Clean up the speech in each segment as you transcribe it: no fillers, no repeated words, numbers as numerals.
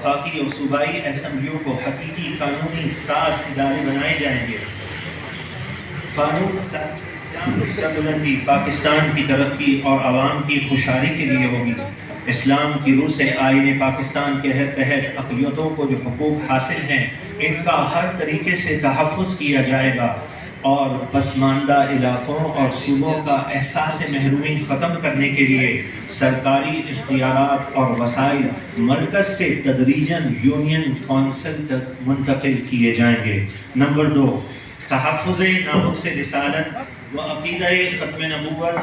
وفاقی اور صوبائی اسمبلیوں کو حقیقی قانونی ساز ادارے بنائے جائیں گے۔ قانون اسلام کی سربلندی پاکستان کی ترقی اور عوام کی خوشحالی کے لیے ہوگی۔ اسلام کی روح سے آئین پاکستان کے تحت اقلیتوں کو جو حقوق حاصل ہیں ان کا ہر طریقے سے تحفظ کیا جائے گا اور پسماندہ علاقوں اور صوبوں کا احساس محرومی ختم کرنے کے لیے سرکاری اختیارات اور وسائل مرکز سے تدریجاً یونین کونسل تک منتقل کیے جائیں گے۔ نمبر 2، تحفظ ناموس رسالت و عقیدہ ختم نبوت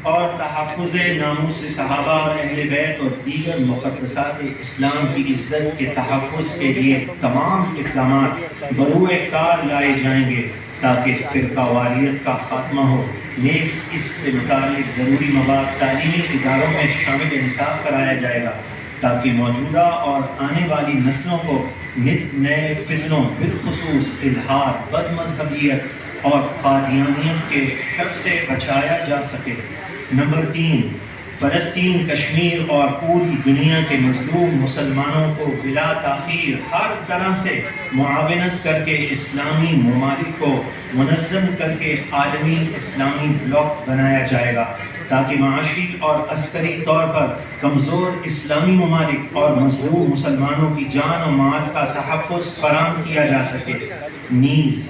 اور تحفظ ناموس صحابہ اور اہل بیت اور دیگر مقدسات اسلام کی عزت کے تحفظ کے لیے تمام اقدامات بروئے کار لائے جائیں گے تاکہ فرقہ واریت کا خاتمہ ہو۔ نیز اس سے متعلق ضروری مواد تعلیمی اداروں میں شامل نصاب کرایا جائے گا تاکہ موجودہ اور آنے والی نسلوں کو نت نئے فتنوں بالخصوص الحاد، بد مذہبیت اور قادیانیت کے شر سے بچایا جا سکے۔ نمبر 3، فلسطین، کشمیر اور پوری دنیا کے مظلوم مسلمانوں کو بلا تاخیر ہر طرح سے معاونت کر کے اسلامی ممالک کو منظم کر کے عالمی اسلامی بلاک بنایا جائے گا تاکہ معاشی اور عسکری طور پر کمزور اسلامی ممالک اور مظلوم مسلمانوں کی جان و مال کا تحفظ فراہم کیا جا سکے۔ نیز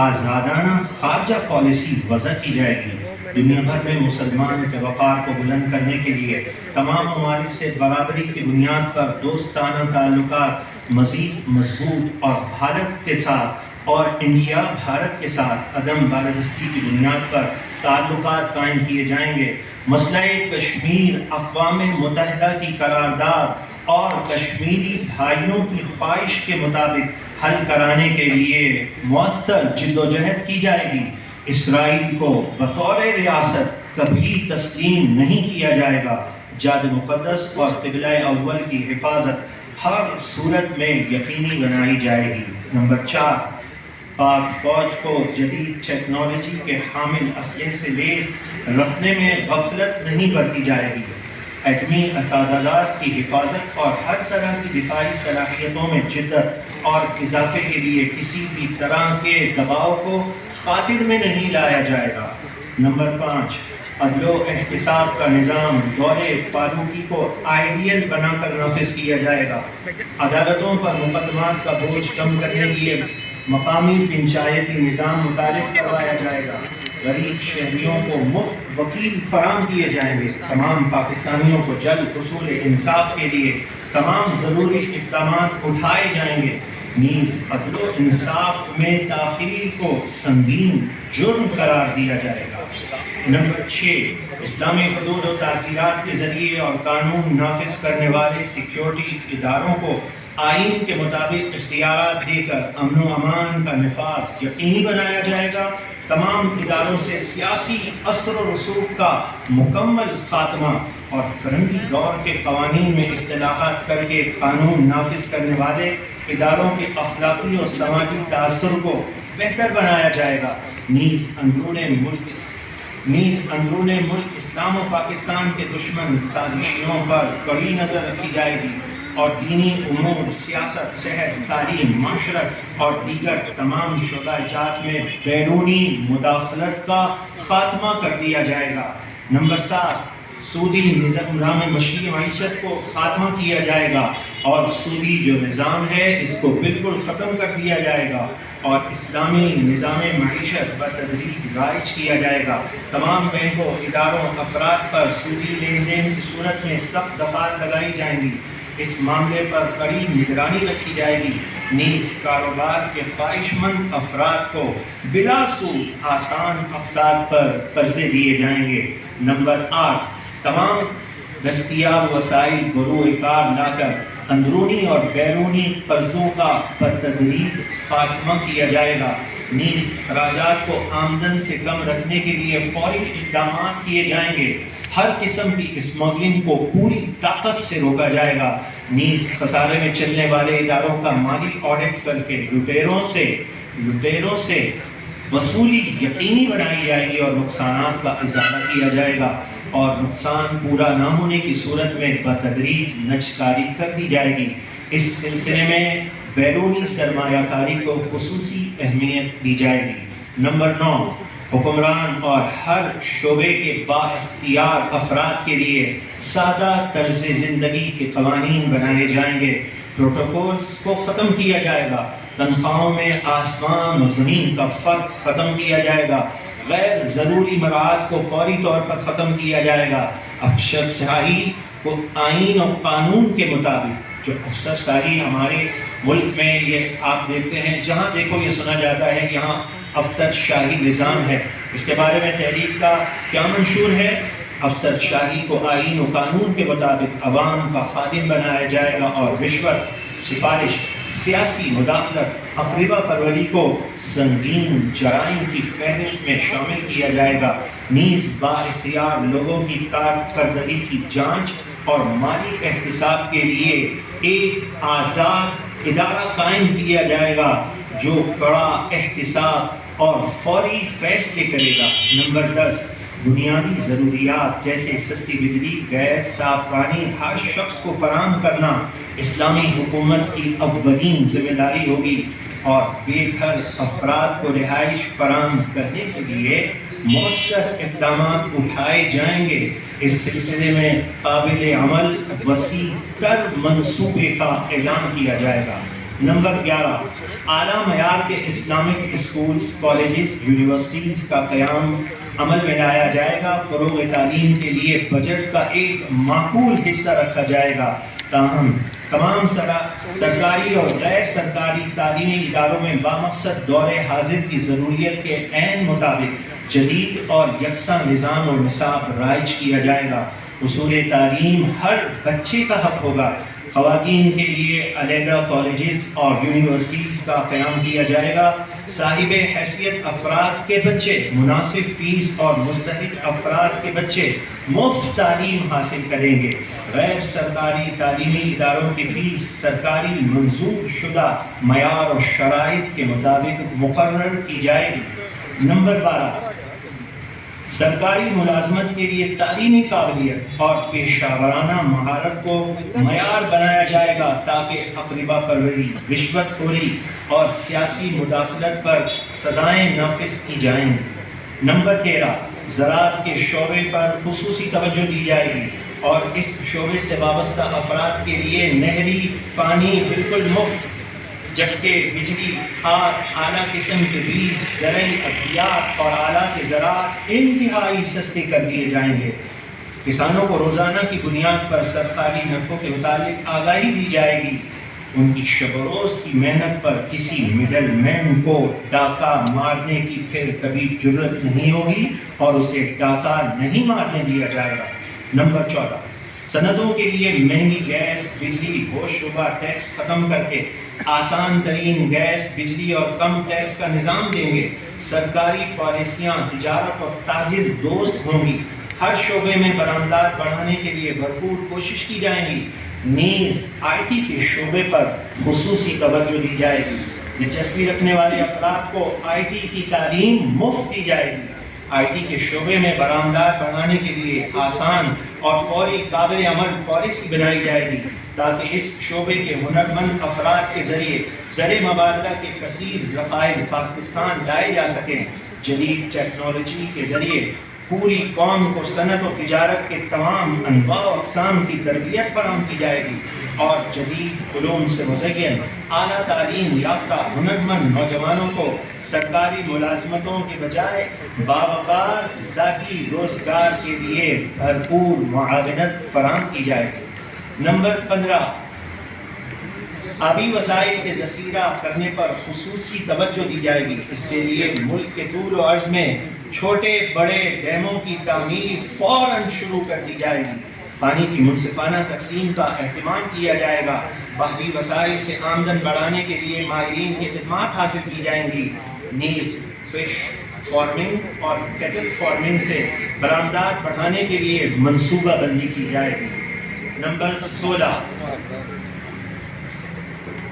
آزادانہ خارجہ پالیسی وضع کی جائے گی۔ دنیا بھر میں مسلمان کے وقار کو بلند کرنے کے لیے تمام ممالک سے برابری کی بنیاد پر دوستانہ تعلقات مزید مضبوط اور بھارت کے ساتھ اور انڈیا بھارت کے ساتھ عدم بالادستی کی بنیاد پر تعلقات قائم کیے جائیں گے۔ مسئلہ کشمیر اقوام متحدہ کی قرارداد اور کشمیری بھائیوں کی خواہش کے مطابق حل کرانے کے لیے مؤثر جدوجہد کی جائے گی۔ اسرائیل کو بطور ریاست کبھی تسلیم نہیں کیا جائے گا۔ جاد مقدس اور قبلہ اول کی حفاظت ہر صورت میں یقینی بنائی جائے گی۔ نمبر 4، پاک فوج کو جدید ٹیکنالوجی کے حامل اسلحے سے لیس رکھنے میں غفلت نہیں برتی جائے گی۔ ایٹمی اساسات کی حفاظت اور ہر طرح کی دفاعی صلاحیتوں میں جدت اور اضافے کے لیے کسی بھی طرح کے دباؤ کو خاطر میں نہیں لایا جائے گا۔ نمبر 5، عدل و احتساب کا نظام دور فاروقی کو آئیڈیل بنا کر نافذ کیا جائے گا۔ عدالتوں پر مقدمات کا بوجھ کم کرنے کے لیے مقامی پنچایتی نظام متعارف کروایا جائے گا۔ غریب شہریوں کو مفت وکیل فراہم کیے جائیں گے۔ تمام پاکستانیوں کو جلد حصول انصاف کے لیے تمام ضروری اقدامات اٹھائے جائیں گے۔ نیز عدل و انصاف میں تاخیر کو سنگین جرم قرار دیا جائے گا۔ نمبر 6، اسلامی حدود و تعزیرات کے ذریعے اور قانون نافذ کرنے والے سیکیورٹی اداروں کو آئین کے مطابق اختیارات دے کر امن و امان کا نفاذ یقینی بنایا جائے گا۔ تمام اداروں سے سیاسی اثر و رسوخ کا مکمل خاتمہ اور فرنگی دور کے قوانین میں اصلاحات کر کے قانون نافذ کرنے والے اداروں کے اخلاقی اور سماجی تاثر کو بہتر بنایا جائے گا۔ نیز اندرون ملک اسلام و پاکستان کے دشمن سازشیوں پر کڑی نظر رکھی جائے گی اور دینی امور، سیاست، صحت، تعلیم، معاشرت اور دیگر تمام شعبہ جات میں بیرونی مداخلت کا خاتمہ کر دیا جائے گا۔ نمبر 7، سودی نظام مشروع معیشت کو خاتمہ کیا جائے گا اور سودی جو نظام ہے اس کو بالکل ختم کر دیا جائے گا اور اسلامی نظام معیشت بتدریج رائج کیا جائے گا۔ تمام بینکوں، اداروں، افراد پر سودی لین دین کی صورت میں سخت دفعات لگائی جائیں گی۔ اس معاملے پر کڑی نگرانی رکھی جائے گی۔ نیز کاروبار کے خواہش مند افراد کو بلا سود آسان اقساط پر قرضے دیے جائیں گے۔ نمبر 8، تمام دستیاب وسائل بروئے کار لا کر اندرونی اور بیرونی قرضوں کا بتدریج خاتمہ کیا جائے گا۔ نیز اخراجات کو آمدن سے کم رکھنے کے لیے فوری اقدامات کیے جائیں گے۔ ہر قسم کی اسمگلنگ کو پوری طاقت سے روکا جائے گا۔ نیز خسارے میں چلنے والے اداروں کا مالی آڈٹ کر کے لٹیروں سے وصولی یقینی بنائی جائے گی اور نقصانات کا ازالہ کیا جائے گا۔ اور نقصان پورا نہ ہونے کی صورت میں بتدریج نجکاری کر دی جائے گی۔ اس سلسلے میں بیرونی سرمایہ کاری کو خصوصی اہمیت دی جائے گی۔ نمبر 9، حکمران اور ہر شعبے کے با اختیار افراد کے لیے سادہ طرز زندگی کے قوانین بنائے جائیں گے۔ پروٹوکولز کو ختم کیا جائے گا۔ تنخواہوں میں آسمان و زمین کا فرق ختم کیا جائے گا۔ غیر ضروری مراعات کو فوری طور پر ختم کیا جائے گا۔ افسرشاہی کو آئین اور قانون کے مطابق، جو افسرشاہی ہمارے ملک میں یہ آپ دیکھتے ہیں، جہاں دیکھو یہ سنا جاتا ہے یہاں افسر شاہی نظام ہے۔ اس کے بارے میں تحریک کا کیا منشور ہے؟ افسر شاہی کو آئین و قانون کے مطابق عوام کا خادم بنایا جائے گا اور رشوت، سفارش، سیاسی مداخلت، اقربا پروری کو سنگین جرائم کی فہرست میں شامل کیا جائے گا۔ نیز با اختیار لوگوں کی کارکردگی کی جانچ اور مالی احتساب کے لیے ایک آزاد ادارہ قائم کیا جائے گا جو کڑا احتساب اور فوری فیصلے کرے گا۔ نمبر 10، بنیادی ضروریات جیسے سستی بجلی، گیس، صاف پانی ہر شخص کو فراہم کرنا اسلامی حکومت کی اولین ذمہ داری ہوگی، اور بے گھر افراد کو رہائش فراہم کرنے کے لیے مؤثر اقدامات اٹھائے جائیں گے۔ اس سلسلے میں قابل عمل وسیع تر منصوبے کا اعلان کیا جائے گا۔ نمبر 11، اعلیٰ معیار کے اسلامک اسکولز، کالجز، یونیورسٹیز کا قیام عمل میں لایا جائے گا۔ فروغ تعلیم کے لیے بجٹ کا ایک معقول حصہ رکھا جائے گا، تاہم تمام سرکاری اور غیر سرکاری تعلیمی اداروں میں بامقصد دور حاضر کی ضروریت کے عین مطابق جدید اور یکساں نظام و نصاب رائج کیا جائے گا۔ حصول تعلیم ہر بچے کا حق ہوگا۔ خواتین کے لیے علیحدہ کالجز اور یونیورسٹیز کا قیام کیا جائے گا۔ صاحب حیثیت افراد کے بچے مناسب فیس اور مستحق افراد کے بچے مفت تعلیم حاصل کریں گے۔ غیر سرکاری تعلیمی اداروں کی فیس سرکاری منظور شدہ معیار اور شرائط کے مطابق مقرر کی جائے گی۔ نمبر 12، سرکاری ملازمت کے لیے تعلیمی قابلیت اور پیشہ ورانہ مہارت کو معیار بنایا جائے گا تاکہ اقربا پروری، رشوت خوری اور سیاسی مداخلت پر سزائیں نافذ کی جائیں گی۔ نمبر 13، زراعت کے شعبے پر خصوصی توجہ دی جائے گی اور اس شعبے سے وابستہ افراد کے لیے نہری پانی بالکل مفت، جبکہ بجلی، آب، اعلیٰ قسم کے بیج، زرعی ادویات اور آلات زراعت انتہائی سستے کر دیے جائیں گے۔ کسانوں کو روزانہ کی بنیاد پر سرکاری نرخوں کے متعلق آگاہی دی جائے گی۔ ان کی شب و روز کی محنت پر کسی مڈل مین کو ڈاکہ مارنے کی پھر کبھی جرت نہیں ہوگی اور اسے ڈاکہ نہیں مارنے دیا جائے گا۔ نمبر 14، صنعتوں کے لیے مہنگی گیس، بجلی، ہوش شبہ ٹیکس ختم کر کے آسان ترین گیس، بجلی اور کم ٹیکس کا نظام دیں گے۔ سرکاری پالیسیاں تجارت اور تاجر دوست ہوں گی۔ ہر شعبے میں برآمدات بڑھانے کے لیے بھرپور کوشش کی جائے گی۔ نیز آئی ٹی کے شعبے پر خصوصی توجہ دی جائے گی۔ دلچسپی رکھنے والے افراد کو آئی ٹی کی تعلیم مفت دی جائے گی۔ آئی ٹی کے شعبے میں برآمدات بڑھانے کے لیے آسان اور فوری قابل عمل پالیسی بنائی جائے گی تاکہ اس شعبے کے ہنرمند افراد کے ذریعے زر مبادلہ کے کثیر ذخائر پاکستان لائے جا سکیں۔ جدید ٹیکنالوجی کے ذریعے پوری قوم کو صنعت و تجارت کے تمام انواع و اقسام کی تربیت فراہم کی جائے گی اور جدید علوم سے مزین اعلیٰ تعلیم یافتہ ہنرمند نوجوانوں کو سرکاری ملازمتوں کے بجائے باوقار ذاتی روزگار کے لیے بھرپور معاونت فراہم کی جائے گی۔ نمبر 15، آبی وسائل کے ذخیرہ کرنے پر خصوصی توجہ دی جائے گی۔ اس کے لیے ملک کے طول و عرض میں چھوٹے بڑے ڈیموں کی تعمیر فوراً شروع کر دی جائے گی۔ پانی کی منصفانہ تقسیم کا اہتمام کیا جائے گا۔ بحری وسائل سے آمدن بڑھانے کے لیے ماہرین کی خدمات حاصل کی جائیں گی۔ نیز فش فارمنگ اور کیٹل فارمنگ سے برآمدات بڑھانے کے لیے منصوبہ بندی کی جائے گی۔ نمبر 16،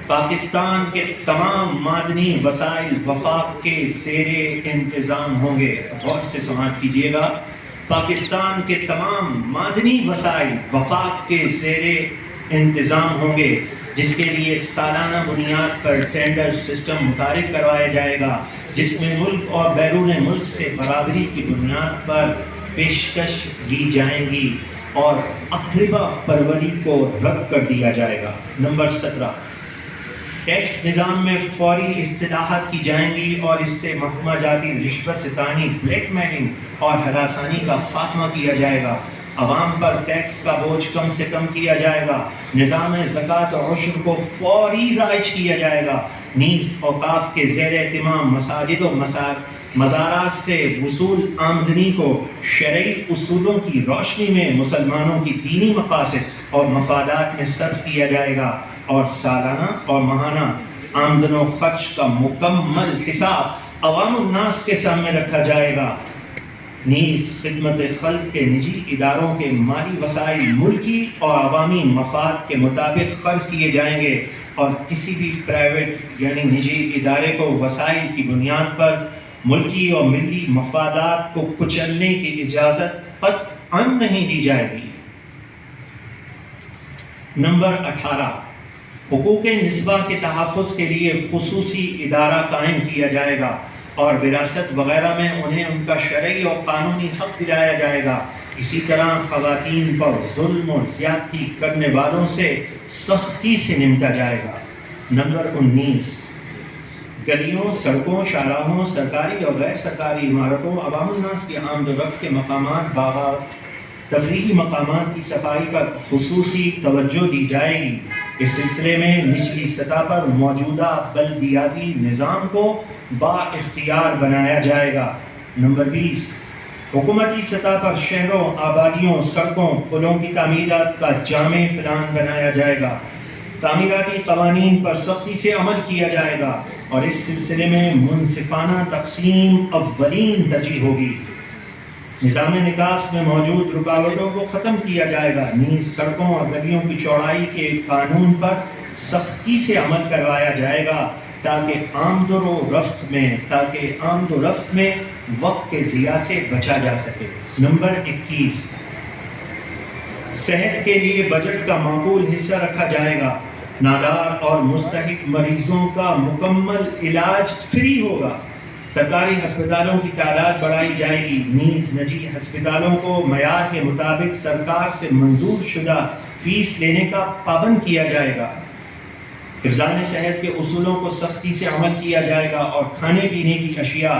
پاکستان کے تمام معدنی وسائل وفاق کے زیر انتظام ہوں گے۔ غور سے سماعت کیجیے گا۔ پاکستان کے تمام معدنی وسائل وفاق کے زیر انتظام ہوں گے، جس کے لیے سالانہ بنیاد پر ٹینڈر سسٹم متعارف کروایا جائے گا، جس میں ملک اور بیرون ملک سے برابری کی بنیاد پر پیشکش دی جائیں گی اور اقربا پروری کو رد کر دیا جائے گا۔ نمبر 17، ٹیکس نظام میں فوری اصلاحات کی جائیں گی اور اس سے محکمہ جاتی رشوت ستانی، بلیک میلنگ اور ہراسانی کا خاتمہ کیا جائے گا۔ عوام پر ٹیکس کا بوجھ کم سے کم کیا جائے گا۔ نظام زکوٰۃ و عشر کو فوری رائج کیا جائے گا۔ نیز اوقاف کے زیر اہتمام مساجد و مزارات سے وصول آمدنی کو شرعی اصولوں کی روشنی میں مسلمانوں کی دینی مقاصد اور مفادات میں صرف کیا جائے گا، اور سالانہ اور ماہانہ آمدن و خرچ کا مکمل حساب عوام الناس کے سامنے رکھا جائے گا۔ نیز خدمت خلق کے نجی اداروں کے مالی وسائل ملکی اور عوامی مفاد کے مطابق خرچ کیے جائیں گے، اور کسی بھی پرائیویٹ یعنی نجی ادارے کو وسائل کی بنیاد پر ملکی اور ملی مفادات کو کچلنے کی اجازت قطعاً نہیں دی جائے گی۔ نمبر 18، حقوق نسواں کے تحفظ کے لیے خصوصی ادارہ قائم کیا جائے گا اور وراثت وغیرہ میں انہیں ان کا شرعی اور قانونی حق دلایا جائے گا۔ اسی طرح خواتین پر ظلم اور زیادتی کرنے والوں سے سختی سے نمٹا جائے گا۔ نمبر 19، گلیوں، سڑکوں، شاہراہوں، سرکاری اور غیر سرکاری عمارتوں، عوام الناس کی آمد و رفت کے مقامات، باغات، تفریحی مقامات کی صفائی پر خصوصی توجہ دی جائے گی۔ اس سلسلے میں نچلی سطح پر موجودہ بلدیاتی نظام کو با اختیار بنایا جائے گا۔ نمبر 20، حکومتی سطح پر شہروں، آبادیوں، سڑکوں، پلوں کی تعمیرات کا جامع پلان بنایا جائے گا۔ تعمیراتی قوانین پر سختی سے عمل کیا جائے گا اور اس سلسلے میں منصفانہ تقسیم اولین ترجیح ہوگی۔ نظام نکاس میں موجود رکاوٹوں کو ختم کیا جائے گا۔ نیز سڑکوں اور گلیوں کی چوڑائی کے قانون پر سختی سے عمل کروایا جائے گا تاکہ آمد و رفت میں وقت کے ضیاع سے بچا جا سکے۔ نمبر 21، صحت کے لیے بجٹ کا معقول حصہ رکھا جائے گا۔ نادار اور مستحق مریضوں کا مکمل علاج فری ہوگا۔ سرکاری ہسپتالوں کی تعداد بڑھائی جائے گی۔ نیز نجی ہسپتالوں کو معیار کے مطابق سرکار سے منظور شدہ فیس لینے کا پابند کیا جائے گا۔ حفظان صحت کے اصولوں کو سختی سے عمل کیا جائے گا اور کھانے پینے کی اشیاء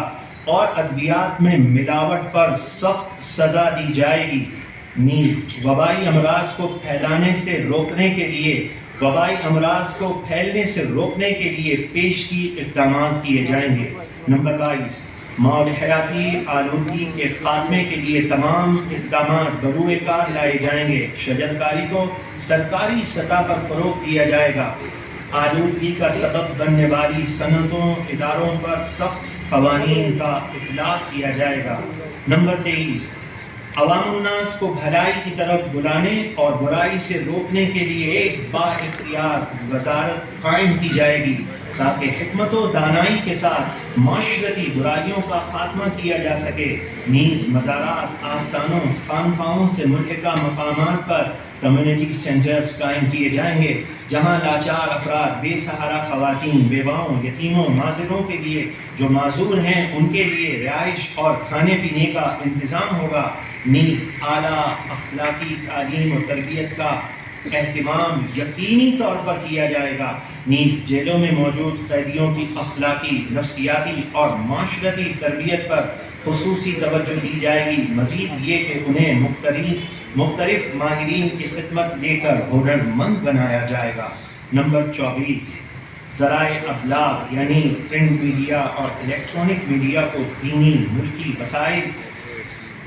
اور ادویات میں ملاوٹ پر سخت سزا دی جائے گی۔ نیز وبائی امراض کو پھیلنے سے روکنے کے لیے پیشگی اقدامات کیے جائیں گے۔ نمبر 22، ماحولیاتی آلودگی کے خاتمے کے لیے تمام اقدامات بروئے کار لائے جائیں گے۔ شجرکاری کو سرکاری سطح پر فروغ دیا جائے گا۔ آلودگی کا سبب بننے والی صنعتوں، اداروں پر سخت قوانین کا اطلاق کیا جائے گا۔ نمبر 23، عوام الناس کو بھلائی کی طرف بلانے اور برائی سے روکنے کے لیے ایک با اختیار وزارت قائم کی جائے گی تاکہ حکمت و دانائی کے ساتھ معاشرتی برائیوں کا خاتمہ کیا جا سکے۔ نیز مزارات، آستانوں، خانقاہوں سے ملحقہ مقامات پر کمیونٹی سینٹرز قائم کیے جائیں گے جہاں لاچار افراد، بے سہارا خواتین، بیواؤں، یتیموں، معذوروں کے لیے جو معذور ہیں ان کے لیے رہائش اور کھانے پینے کا انتظام ہوگا۔ نیز اعلیٰ اخلاقی تعلیم و تربیت کا اہتمام یقینی طور پر کیا جائے گا۔ نیز جیلوں میں موجود قیدیوں کی اخلاقی، نفسیاتی اور معاشرتی تربیت پر خصوصی توجہ دی جائے گی۔ مزید یہ کہ انہیں مختلف ماہرین کی خدمت لے کر ہنرمند بنایا جائے گا۔ نمبر 24، ذرائع ابلاغ یعنی پرنٹ میڈیا اور الیکٹرانک میڈیا کو دینی، ملکی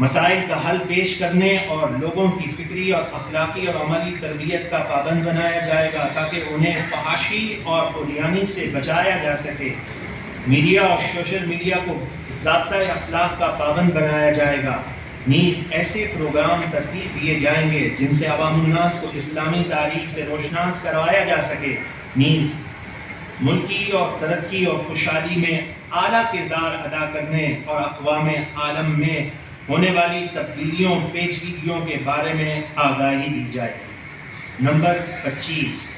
مسائل کا حل پیش کرنے اور لوگوں کی فکری اور اخلاقی اور عملی تربیت کا پابند بنایا جائے گا تاکہ انہیں فحاشی اور عریانی سے بچایا جا سکے۔ میڈیا اور سوشل میڈیا کو ضابطۂ اخلاق کا پابند بنایا جائے گا۔ نیز ایسے پروگرام ترتیب دیے جائیں گے جن سے عوام الناس کو اسلامی تاریخ سے روشناس کروایا جا سکے۔ نیز ملکی اور ترقی اور خوشحالی میں اعلیٰ کردار ادا کرنے اور اقوام عالم میں ہونے والی تبدیلیوں پیچیدگیوں کے بارے میں آگاہی دی جائے گی۔ نمبر 25،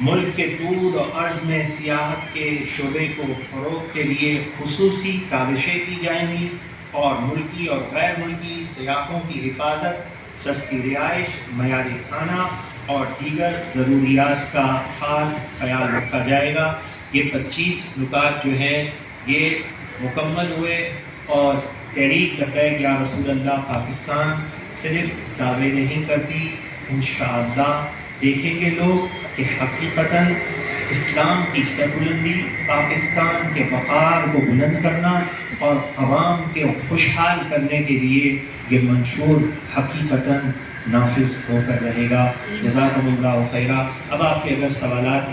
ملک کے طول و عرض میں سیاحت کے شعبے کو فروغ کے لیے خصوصی کاوشیں کی جائیں گی اور ملکی اور غیر ملکی سیاحوں کی حفاظت، سستی رہائش، معیاری کھانا اور دیگر ضروریات کا خاص خیال رکھا جائے گا۔ یہ 25 نکات جو ہیں یہ مکمل ہوئے، اور تحریک لبیک یا رسول اللہ پاکستان صرف دعوے نہیں کرتی، انشاءاللہ دیکھیں گے لوگ کہ حقیقتاً اسلام کی سربلندی، پاکستان کے وقار کو بلند کرنا اور عوام کے خوشحال کرنے کے لیے یہ منشور حقیقتاً نافذ ہو کر رہے گا۔ جزاکم اللہ خیرہ۔ اب آپ کے اگر سوالات